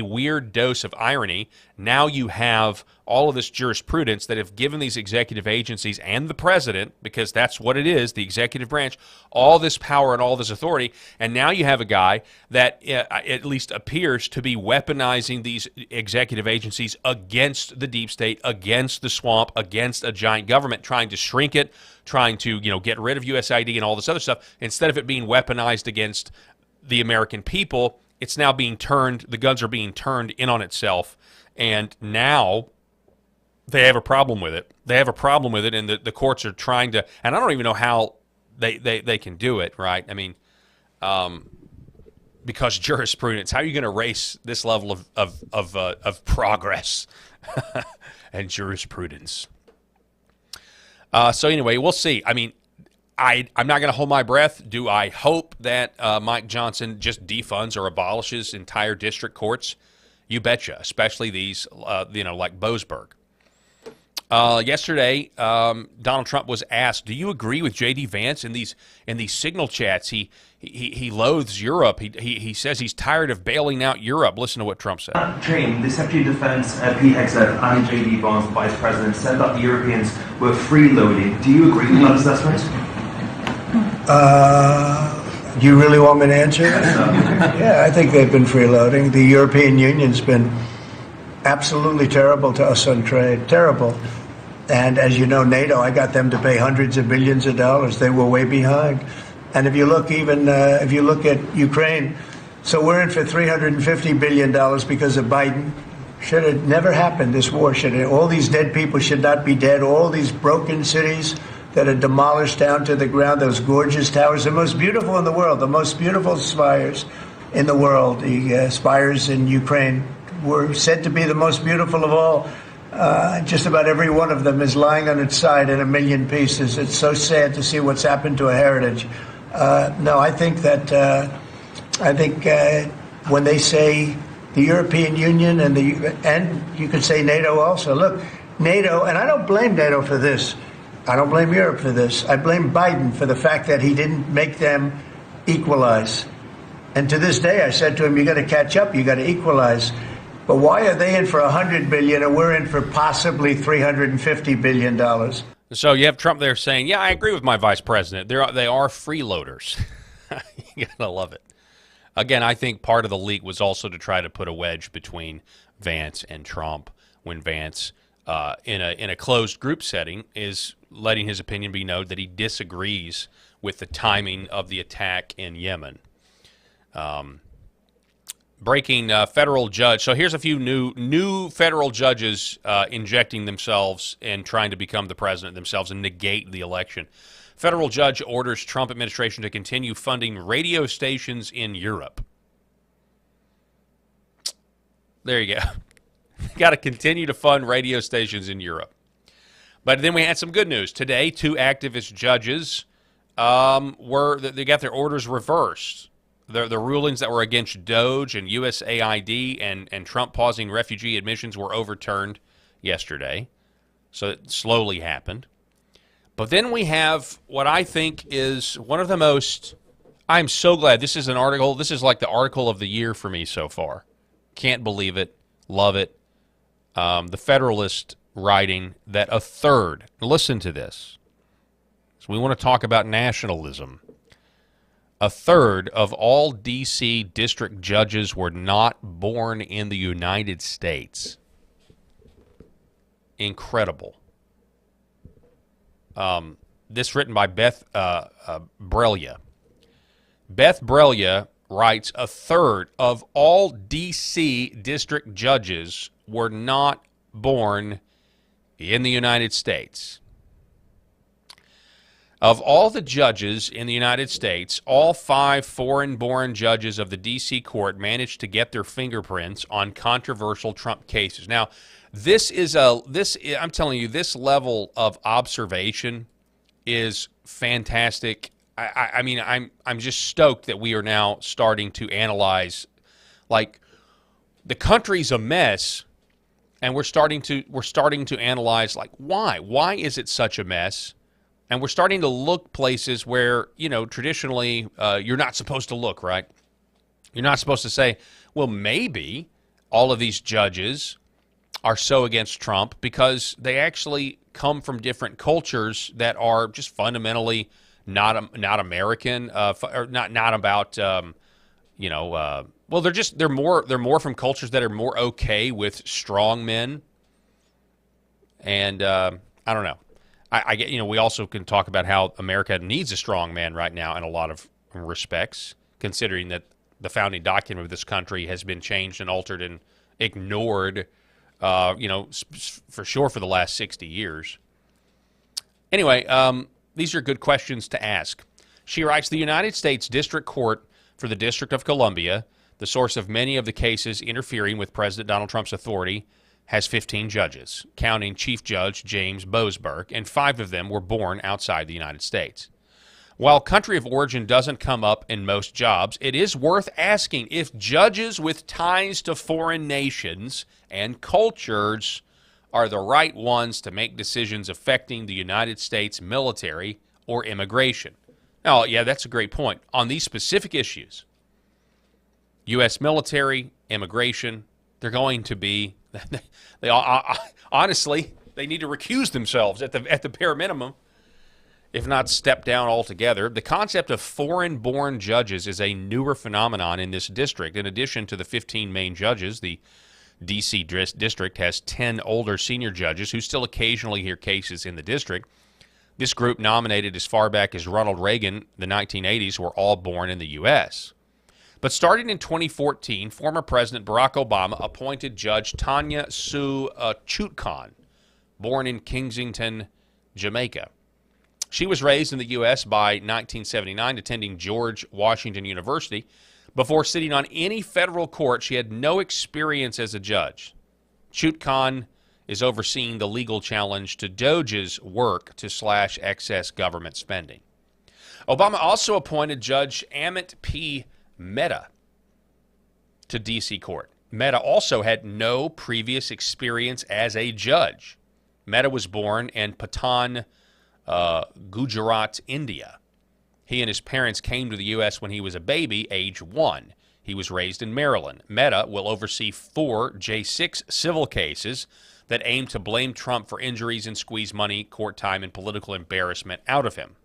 weird dose of irony. Now you have all of this jurisprudence that have given these executive agencies and the president, because that's what it is, the executive branch, all this power and all this authority. And now you have a guy that at least appears to be weaponizing these executive agencies against the deep state, against the swamp, against a giant government, trying to shrink it, trying to get rid of USAID and all this other stuff. Instead of it being weaponized against the American people, it's now being turned, the guns are being turned in on itself, and now they have a problem with it. They have a problem with it, and the courts are trying to, and I don't even know how they can do it, right? I mean, because jurisprudence, how are you going to erase this level of progress and jurisprudence? So anyway, we'll see. I mean, I'm not going to hold my breath. Do I hope that Mike Johnson just defunds or abolishes entire district courts? You betcha, especially these, like Boasberg. Yesterday, Donald Trump was asked, "Do you agree with J.D. Vance in these signal chats? He loathes Europe. He says he's tired of bailing out Europe." Listen to what Trump said. Train, the Secretary of Defense, Pete Hegseth, and J.D. Vance, the Vice President, said that the Europeans were freeloading. Do you agree with that assessment? Do you really want me to answer that? Yeah, I think they've been freeloading. The European Union's been absolutely terrible to us on trade. Terrible. And as you know, NATO, I got them to pay hundreds of billions of dollars. They were way behind. And if you look if you look at Ukraine, so we're in for $350 billion because of Biden. Should have never happened, this war. All these dead people should not be dead. All these broken cities that are demolished down to the ground, those gorgeous towers, the most beautiful in the world, the most beautiful spires in the world. The spires in Ukraine were said to be the most beautiful of all. Just about every one of them is lying on its side in a million pieces. It's so sad to see what's happened to a heritage. No, I think that when they say the European Union and you could say NATO also, look, NATO, and I don't blame NATO for this. I don't blame Europe for this. I blame Biden for the fact that he didn't make them equalize. And to this day, I said to him, you got to catch up, you got to equalize. But why are they in for $100 billion and we're in for possibly $350 billion? So you have Trump there saying, yeah, I agree with my vice president. They are freeloaders. You got to love it. Again, I think part of the leak was also to try to put a wedge between Vance and Trump when Vance, in a closed group setting, is letting his opinion be known that he disagrees with the timing of the attack in Yemen. Breaking federal judge. So here's a few new federal judges injecting themselves and trying to become the president themselves and negate the election. Federal judge orders Trump administration to continue funding radio stations in Europe. There you go. Got to continue to fund radio stations in Europe. But then we had some good news. Today, 2 activist judges they got their orders reversed. The rulings that were against Doge and USAID and Trump pausing refugee admissions were overturned yesterday. So it slowly happened. But then we have what I think is one of the most, I'm so glad this is an article, this is like the article of the year for me so far. Can't believe it. Love it. The Federalist writing that a third, listen to this. So we want to talk about nationalism. A third of all D.C. district judges were not born in the United States. Incredible. This written by Beth Brelia. Beth Brelia writes, a third of all D.C. district judges were not born in the United States. Of all the judges in the United States, all 5 foreign-born judges of the D.C. court managed to get their fingerprints on controversial Trump cases. Now, I'm telling you, this level of observation is fantastic. I mean, I'm just stoked that we are now starting to analyze, like, the country's a mess, and we're starting to analyze, like, why is it such a mess? And we're starting to look places where, traditionally you're not supposed to look, right? You're not supposed to say, well, maybe all of these judges are so against Trump because they actually come from different cultures that are just fundamentally not American, or not about, well, they're more from cultures that are more okay with strong men. And I don't know. I get, we also can talk about how America needs a strong man right now in a lot of respects, considering that the founding document of this country has been changed and altered and ignored, for sure for the last 60 years. Anyway, these are good questions to ask. She writes, the United States District Court for the District of Columbia, the source of many of the cases interfering with President Donald Trump's authority, has 15 judges, counting Chief Judge James Boasberg, and 5 of them were born outside the United States. While country of origin doesn't come up in most jobs, it is worth asking if judges with ties to foreign nations and cultures are the right ones to make decisions affecting the United States military or immigration. Now, yeah, that's a great point. On these specific issues, U.S. military, immigration, they're going to be... honestly, they need to recuse themselves at the bare minimum, if not step down altogether. The concept of foreign-born judges is a newer phenomenon in this district. In addition to the 15 main judges, the D.C. district has 10 older senior judges who still occasionally hear cases in the district. This group, nominated as far back as Ronald Reagan, the 1980s, were all born in the U.S. But starting in 2014, former President Barack Obama appointed Judge Tanya Sue Chutkan, born in Kensington, Jamaica. She was raised in the U.S. by 1979, attending George Washington University. Before sitting on any federal court, she had no experience as a judge. Chutkan is overseeing the legal challenge to Doge's work to slash excess government spending. Obama also appointed Judge Amit P. Mehta to D.C. Court. Mehta also had no previous experience as a judge. Mehta was born in Patan, Gujarat, India. He and his parents came to the U.S. when he was a baby, age 1. He was raised in Maryland. Mehta will oversee 4 J6 civil cases that aim to blame Trump for injuries and squeeze money, court time, and political embarrassment out of him.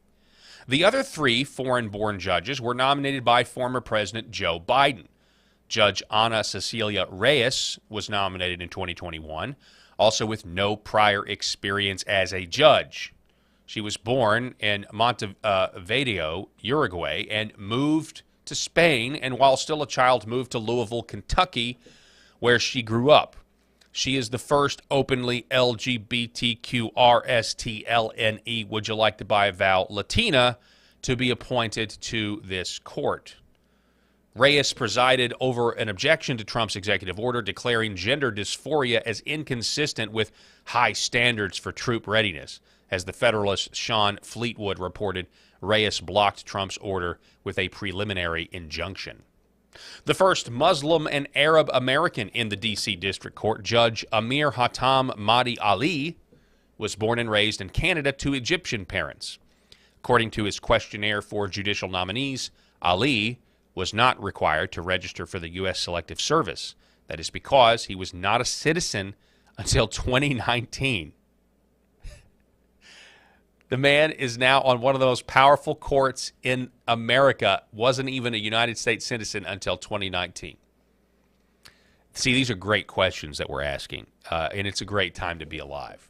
The other 3 foreign-born judges were nominated by former President Joe Biden. Judge Ana Cecilia Reyes was nominated in 2021, also with no prior experience as a judge. She was born in Montevideo, Uruguay, and moved to Spain, and while still a child, moved to Louisville, Kentucky, where she grew up. She is the first openly LGBTQRSTLNE, would you like to buy a vowel, Latina, to be appointed to this court. Reyes presided over an objection to Trump's executive order declaring gender dysphoria as inconsistent with high standards for troop readiness. As the Federalist Sean Fleetwood reported, Reyes blocked Trump's order with a preliminary injunction. The first Muslim and Arab American in the D.C. District Court, Judge Amir Hatam Mahdi Ali, was born and raised in Canada to Egyptian parents. According to his questionnaire for judicial nominees, Ali was not required to register for the U.S. Selective Service. That is because he was not a citizen until 2019. The man is now on one of the most powerful courts in America, wasn't even a United States citizen until 2019. See, these are great questions that we're asking, and it's a great time to be alive.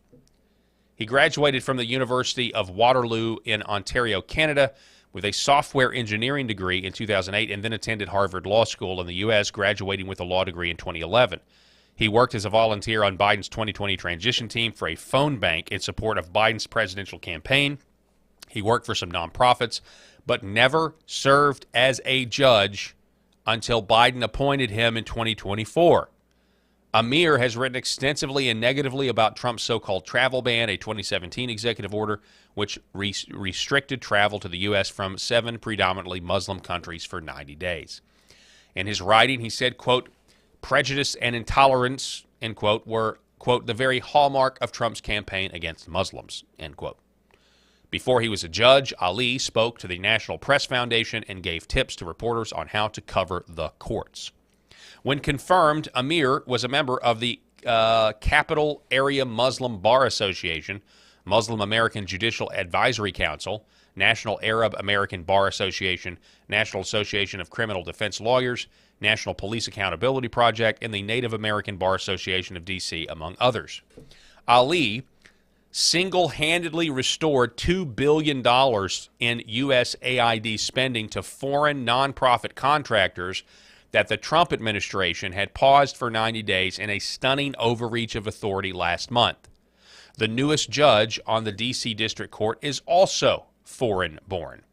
He graduated from the University of Waterloo in Ontario, Canada, with a software engineering degree in 2008 and then attended Harvard Law School in the U.S., graduating with a law degree in 2011. He worked as a volunteer on Biden's 2020 transition team for a phone bank in support of Biden's presidential campaign. He worked for some nonprofits, but never served as a judge until Biden appointed him in 2024. Amir has written extensively and negatively about Trump's so-called travel ban, a 2017 executive order which restricted travel to the U.S. from 7 predominantly Muslim countries for 90 days. In his writing, he said, quote, prejudice and intolerance, end quote, were, quote, the very hallmark of Trump's campaign against Muslims, end quote. Before he was a judge, Ali spoke to the National Press Foundation and gave tips to reporters on how to cover the courts. When confirmed, Amir was a member of the Capital Area Muslim Bar Association, Muslim American Judicial Advisory Council, National Arab American Bar Association, National Association of Criminal Defense Lawyers, National Police Accountability Project, and the Native American Bar Association of D.C., among others. Ali single-handedly restored $2 billion in USAID spending to foreign nonprofit contractors that the Trump administration had paused for 90 days in a stunning overreach of authority last month. The newest judge on the D.C. District Court is also foreign-born.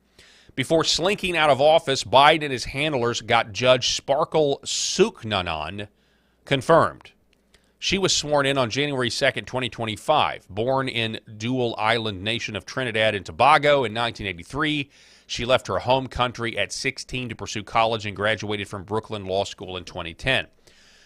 Before slinking out of office, Biden and his handlers got Judge Sparkle Suknanan confirmed. She was sworn in on January 2nd, 2025. Born in dual island nation of Trinidad and Tobago in 1983, she left her home country at 16 to pursue college and graduated from Brooklyn Law School in 2010.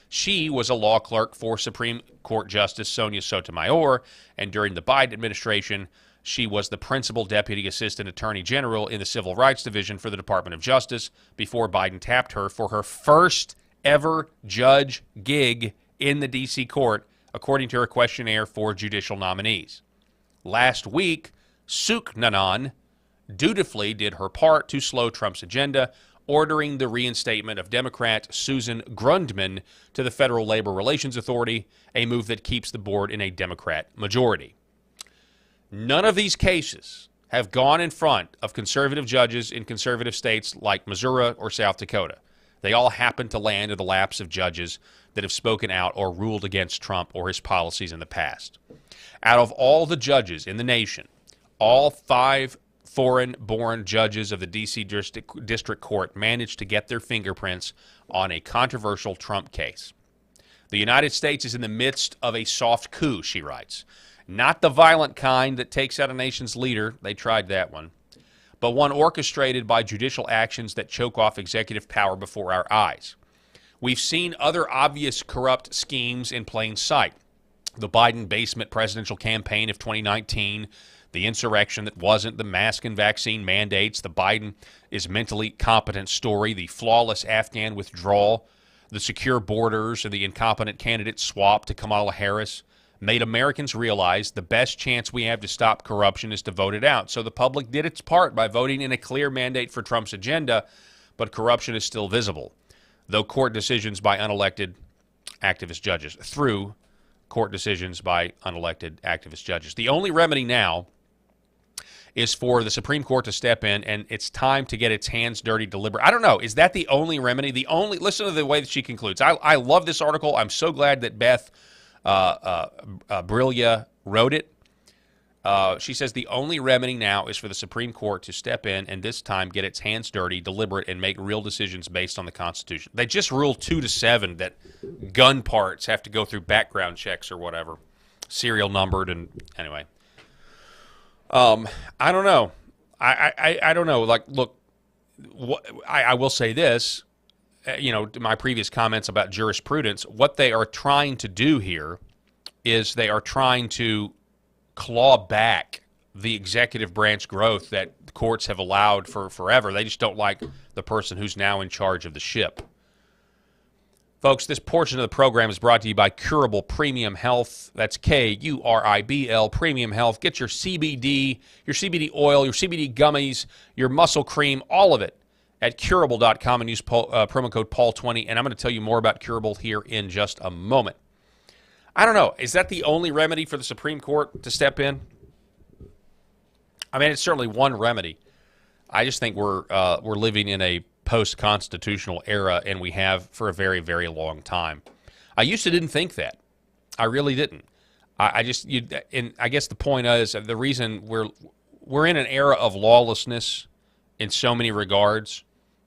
She was a law clerk for Supreme Court Justice Sonia Sotomayor, and during the Biden administration, she was the principal deputy assistant attorney general in the Civil Rights Division for the Department of Justice before Biden tapped her for her first ever judge gig in the D.C. court, according to her questionnaire for judicial nominees. Last week, Suknanan dutifully did her part to slow Trump's agenda, ordering the reinstatement of Democrat Susan Grundmann to the Federal Labor Relations Authority, a move that keeps the board in a Democrat majority. None of these cases have gone in front of conservative judges in conservative states like Missouri or South Dakota. They all happen to land in the laps of judges that have spoken out or ruled against Trump or his policies in the past. Out of all the judges in the nation, all 5 foreign-born judges of the D.C. District Court managed to get their fingerprints on a controversial Trump case. The United States is in the midst of a soft coup, she writes. Not the violent kind that takes out a nation's leader, they tried that one, but one orchestrated by judicial actions that choke off executive power before our eyes. We've seen other obvious corrupt schemes in plain sight. the Biden basement presidential campaign of 2019, the insurrection that wasn't, the mask and vaccine mandates, the Biden is mentally competent story, the flawless Afghan withdrawal, the secure borders, and the incompetent candidate swap to Kamala Harris made Americans realize the best chance we have to stop corruption is to vote it out. So the public did its part by voting in a clear mandate for Trump's agenda, but corruption is still visible, though court decisions by unelected activist judges, through court decisions by unelected activist judges. The only remedy now is for the Supreme Court to step in, and it's time to get its hands dirty deliberate. I don't know. Is that the only remedy? Listen to the way that she concludes. I love this article. I'm so glad that Beth Brillia wrote it. She says the only remedy now is for the Supreme Court to step in and this time get its hands dirty, deliberate, and make real decisions based on the Constitution. They just ruled 2-7 that gun parts have to go through background checks or whatever, serial numbered, and anyway. I don't know. I don't know. Like, look, I will say this. My previous comments about jurisprudence, what they are trying to do here is they are trying to claw back the executive branch growth that the courts have allowed for forever. They just don't like the person who's now in charge of the ship. Folks, this portion of the program is brought to you by Curable Premium Health. That's Kuribl Premium Health. Get your CBD oil, your CBD gummies, your muscle cream, all of it at curable.com and use promo code Paul20. And I'm going to tell you more about Curable here in just a moment. I don't know. Is that the only remedy for the Supreme Court to step in? I mean, it's certainly one remedy. I just think we're living in a post-constitutional era, and we have for a very, very long time. I used to didn't think that. I really didn't. I guess the point is the reason we're in an era of lawlessness in so many regards.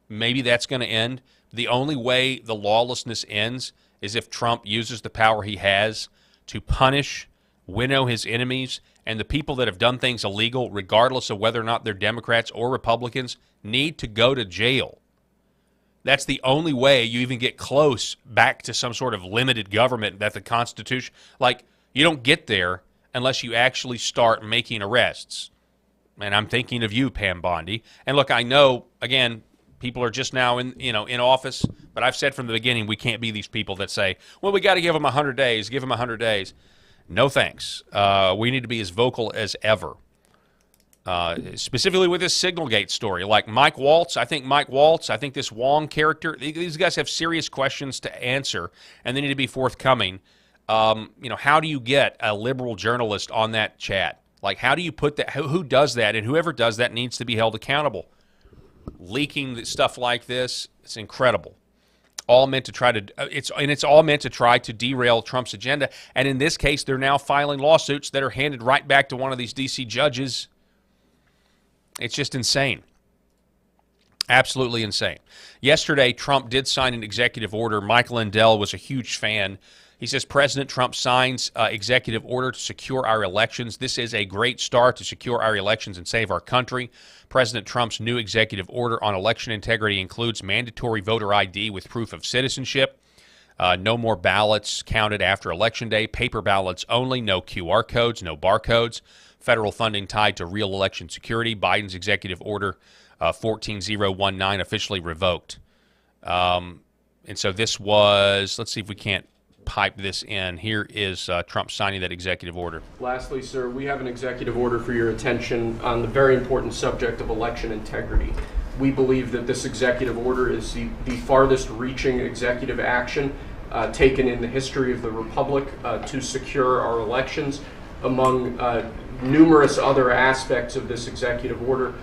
Maybe that's going to end. The only way the lawlessness ends is if Trump uses the power he has to punish, winnow his enemies, and the people that have done things illegal, regardless of whether or not they're Democrats or Republicans, need to go to jail. That's the only way you even get close back to some sort of limited government that the Constitution, like, you don't get there unless you actually start making arrests. And I'm thinking of you, Pam Bondi. And look, I know, again, people are just now in office, but I've said from the beginning we can't be these people that say, well, we got to give them 100 days, give them 100 days. No thanks. We need to be as vocal as ever. Specifically with this Signalgate story, like Mike Waltz, I think this Wong character, these guys have serious questions to answer, and they need to be forthcoming. How do you get a liberal journalist on that chat? Like, how do you put that? Who does that? And whoever does that needs to be held accountable. Leaking stuff like this, it's incredible. All meant to try to it's all meant to try to derail Trump's agenda. And in this case, they're now filing lawsuits that are handed right back to one of these D.C. judges. It's just insane. Absolutely insane. Yesterday, Trump did sign an executive order. Mike Lindell was a huge fan. He says President Trump signs executive order to secure our elections. This is a great start to secure our elections and save our country. President Trump's new executive order on election integrity includes mandatory voter ID with proof of citizenship, no more ballots counted after Election Day, paper ballots only, no QR codes, no barcodes, federal funding tied to real election security. Biden's executive order 14019 officially revoked. And so this was, let's see if we can't pipe this in. Here is Trump signing that executive order. Lastly, sir, we have an executive order for your attention on the very important subject of election integrity. We believe that this executive order is the farthest reaching executive action taken in the history of the Republic to secure our elections. Among numerous other aspects of this executive order,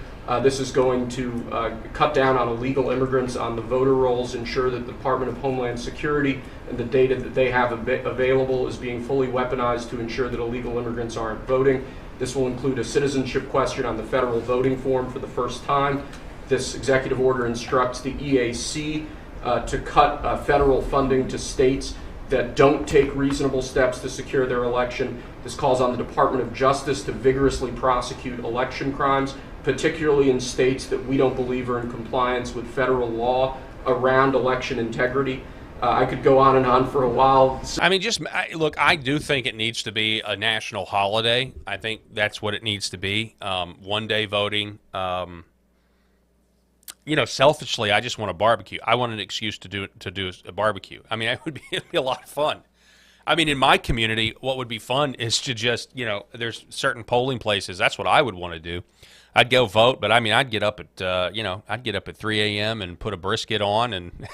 this is going to cut down on illegal immigrants on the voter rolls, ensure that the Department of Homeland Security and the data that they have available is being fully weaponized to ensure that illegal immigrants aren't voting. This will include a citizenship question on the federal voting form for the first time. This executive order instructs the EAC to cut federal funding to states that don't take reasonable steps to secure their election. This calls on the Department of Justice to vigorously prosecute election crimes, particularly in states that we don't believe are in compliance with federal law around election integrity. I could go on and on for a while. I mean, look, I do think it needs to be a national holiday. I think that's what it needs to be. One-day voting. Selfishly, I just want a barbecue. I want an excuse to do a barbecue. I mean, it'd be a lot of fun. I mean, in my community, what would be fun is to just, there's certain polling places. That's what I would want to do. I'd go vote, but I mean, I'd get up at, I'd get up at 3 a.m. and put a brisket on and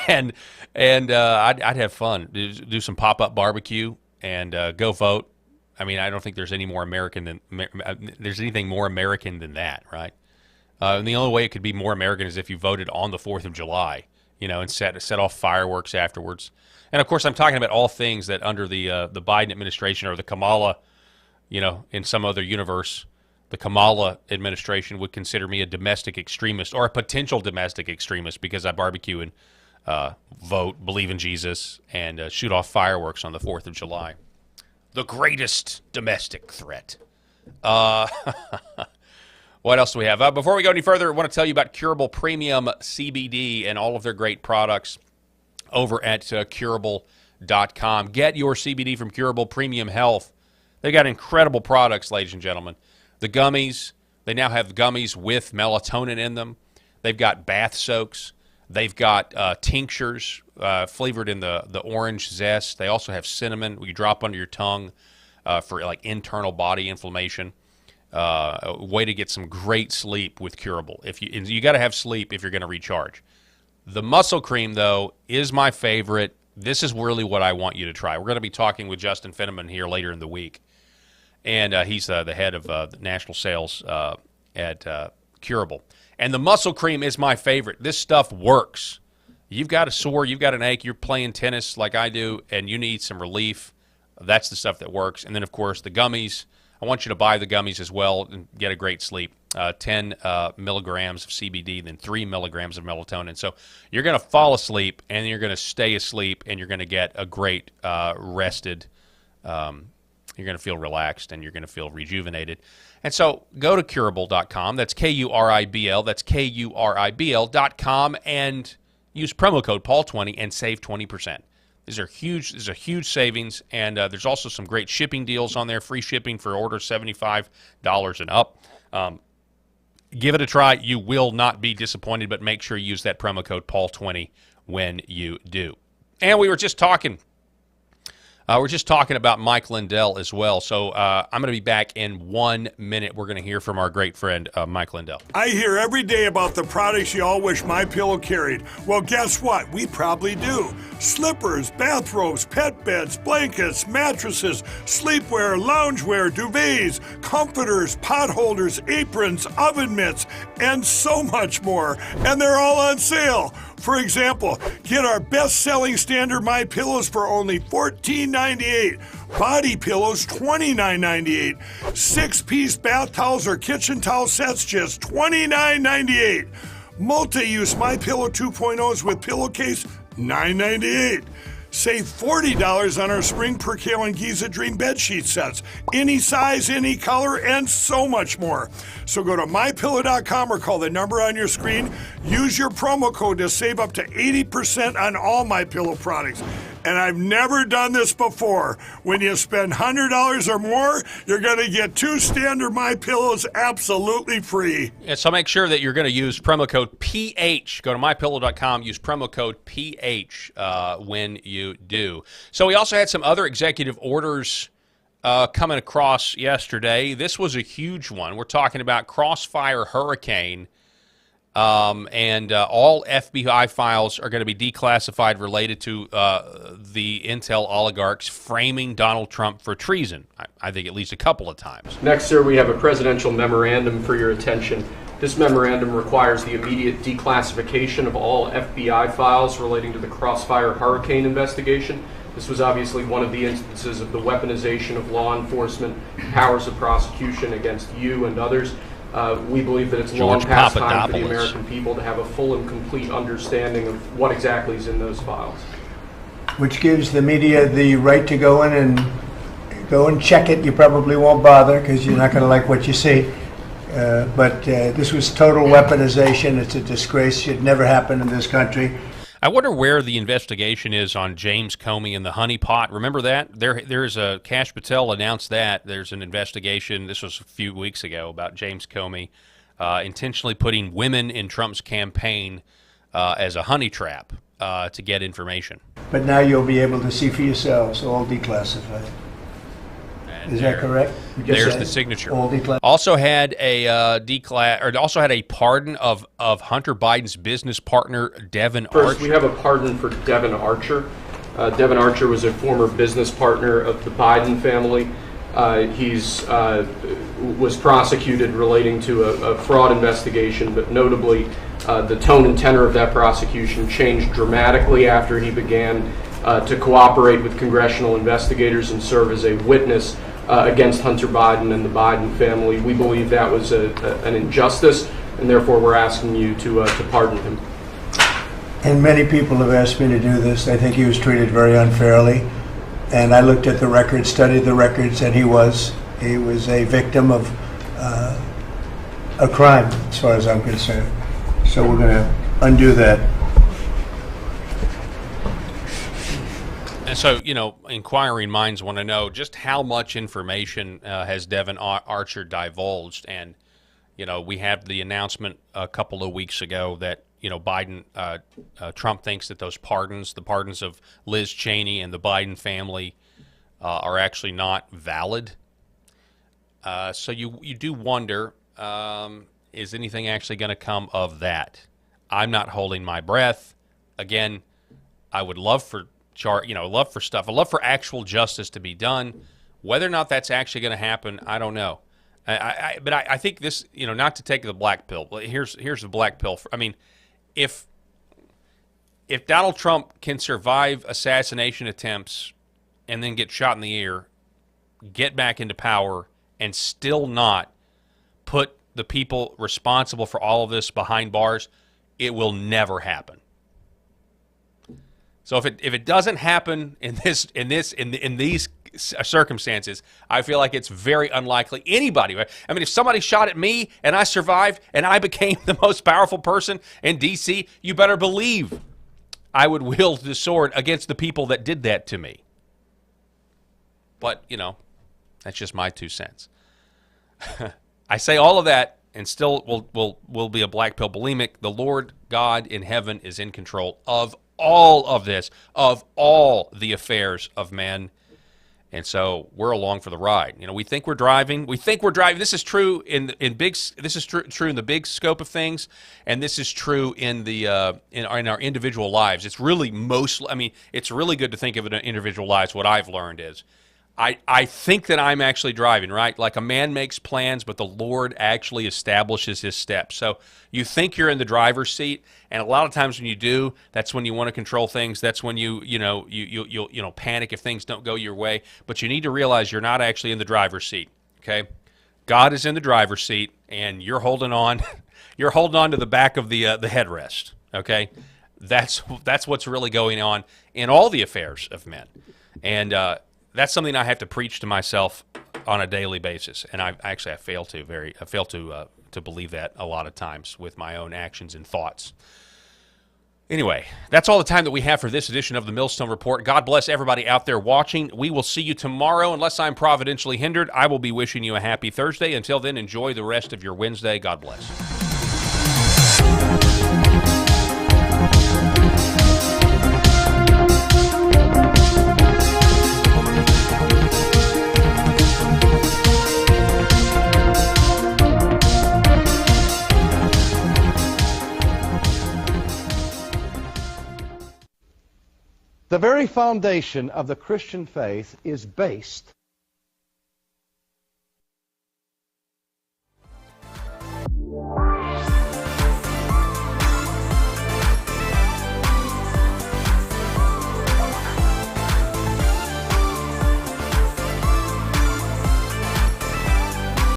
I'd have fun. Do some pop-up barbecue and go vote. I mean, I don't think there's anything more American than that, right? And the only way it could be more American is if you voted on the 4th of July, and set off fireworks afterwards. And of course, I'm talking about all things that under the Biden administration or the Kamala, in some other universe, the Kamala administration would consider me a domestic extremist or a potential domestic extremist because I barbecue and vote, believe in Jesus, and shoot off fireworks on the 4th of July. The greatest domestic threat. What else do we have? Before we go any further, I want to tell you about Curable Premium CBD and all of their great products over at Curable.com. Get your CBD from Curable Premium Health. They got incredible products, ladies and gentlemen. The gummies, they now have gummies with melatonin in them. They've got bath soaks. They've got tinctures flavored in the orange zest. They also have cinnamon you drop under your tongue for like internal body inflammation. A way to get some great sleep with Curable. You got to have sleep if you're going to recharge. The muscle cream, though, is my favorite. This is really what I want you to try. We're going to be talking with Justin Finneman here later in the week. And he's the head of the national sales at Curable. And the muscle cream is my favorite. This stuff works. You've got a sore, you've got an ache, you're playing tennis like I do, and you need some relief. That's the stuff that works. And then, of course, the gummies. I want you to buy the gummies as well and get a great sleep. 10 milligrams of CBD, then 3 milligrams of melatonin. So you're going to fall asleep, and you're going to stay asleep, and you're going to get a great rested you're going to feel relaxed, and you're going to feel rejuvenated. And so go to Curable.com. That's Kuribl. That's Kuribl.com, and use promo code Paul20 and save 20%. These are huge savings, and there's also some great shipping deals on there, free shipping for orders $75 and up. Give it a try. You will not be disappointed, but make sure you use that promo code Paul20 when you do. And we were just talking about Mike Lindell as well. So I'm going to be back in 1 minute. We're going to hear from our great friend, Mike Lindell. I hear every day about the products you all wish MyPillow carried. Well, guess what? We probably do. Slippers, bathrobes, pet beds, blankets, mattresses, sleepwear, loungewear, duvets, comforters, pot holders, aprons, oven mitts, and so much more. And they're all on sale. For example, get our best-selling standard MyPillows for only $14.98. Body pillows, $29.98. 6-piece bath towels or kitchen towel sets, just $29.98. Multi-use MyPillow 2.0s with pillowcase, $9.98. Save $40 on our Spring Percale and Giza Dream bedsheet sets. Any size, any color, and so much more. So go to MyPillow.com or call the number on your screen. Use your promo code to save up to 80% on all MyPillow products. And I've never done this before. When you spend $100 or more, you're going to get 2 standard MyPillows absolutely free. Yeah, so make sure that you're going to use promo code PH. Go to MyPillow.com, use promo code PH when you do. So we also had some other executive orders coming across yesterday. This was a huge one. We're talking about Crossfire Hurricane. And all FBI files are going to be declassified related to the intel oligarchs framing Donald Trump for treason, I think at least a couple of times. Next, sir, we have a presidential memorandum for your attention. This memorandum requires the immediate declassification of all FBI files relating to the Crossfire Hurricane investigation. This was obviously one of the instances of the weaponization of law enforcement powers of prosecution against you and others. We believe that it's long past time for the American people to have a full and complete understanding of what exactly is in those files. Which gives the media the right to go in and check it. You probably won't bother because you're not going to like what you see. But this was total weaponization. It's a disgrace. Should never happen in this country. I wonder where the investigation is on James Comey and the honeypot. Remember that? There's a Kash Patel announced that there's an investigation. This was a few weeks ago about James Comey intentionally putting women in Trump's campaign as a honey trap to get information. But now you'll be able to see for yourselves, all declassified. Is that correct? There's the signature. All declassified. Also had a pardon of Hunter Biden's business partner Devin Archer. First, we have a pardon for Devin Archer. Devin Archer was a former business partner of the Biden family. He's was prosecuted relating to a fraud investigation, but notably, the tone and tenor of that prosecution changed dramatically after he began to cooperate with congressional investigators and serve as a witness against Hunter Biden and the Biden family. We believe that was an injustice, and therefore we're asking you to pardon him. And many people have asked me to do this. I think he was treated very unfairly. And I looked at the records, studied the records, and he was a victim of a crime, as far as I'm concerned. So we're going to undo that. And so, inquiring minds want to know just how much information has Devin Archer divulged. And, we have the announcement a couple of weeks ago that, Trump thinks that those pardons, the pardons of Liz Cheney and the Biden family, are actually not valid. So you do wonder, is anything actually going to come of that? I'm not holding my breath. Again, I would love for love for actual justice to be done. Whether or not that's actually going to happen, I don't know. But I think this, not to take the black pill. But here's the black pill. If Donald Trump can survive assassination attempts and then get shot in the ear, get back into power, and still not put the people responsible for all of this behind bars, it will never happen. So if it doesn't happen in these circumstances, I feel like it's very unlikely anybody. If somebody shot at me and I survived and I became the most powerful person in D.C., you better believe I would wield the sword against the people that did that to me. But, that's just my 2 cents. I say all of that and still will be a black pill bulimic. The Lord God in heaven is in control of all of this, of all the affairs of men. And so we're along for the ride. We think we're driving. This is true in big. This is true in the big scope of things, and this is true in the in our individual lives. It's really it's really good to think of it in individual lives. What I've learned is, I think that I'm actually driving, right? Like a man makes plans, but the Lord actually establishes his steps. So you think you're in the driver's seat, and a lot of times when you do, that's when you want to control things. That's when you'll panic if things don't go your way. But you need to realize you're not actually in the driver's seat. Okay, God is in the driver's seat, and you're holding on. You're holding on to the back of the headrest. Okay, that's what's really going on in all the affairs of men, and that's something I have to preach to myself on a daily basis, and I fail to believe that a lot of times with my own actions and thoughts. Anyway, that's all the time that we have for this edition of the Millstone Report. God bless everybody out there watching. We will see you tomorrow. Unless I'm providentially hindered, I will be wishing you a happy Thursday. Until then, enjoy the rest of your Wednesday. God bless. The very foundation of the Christian faith is based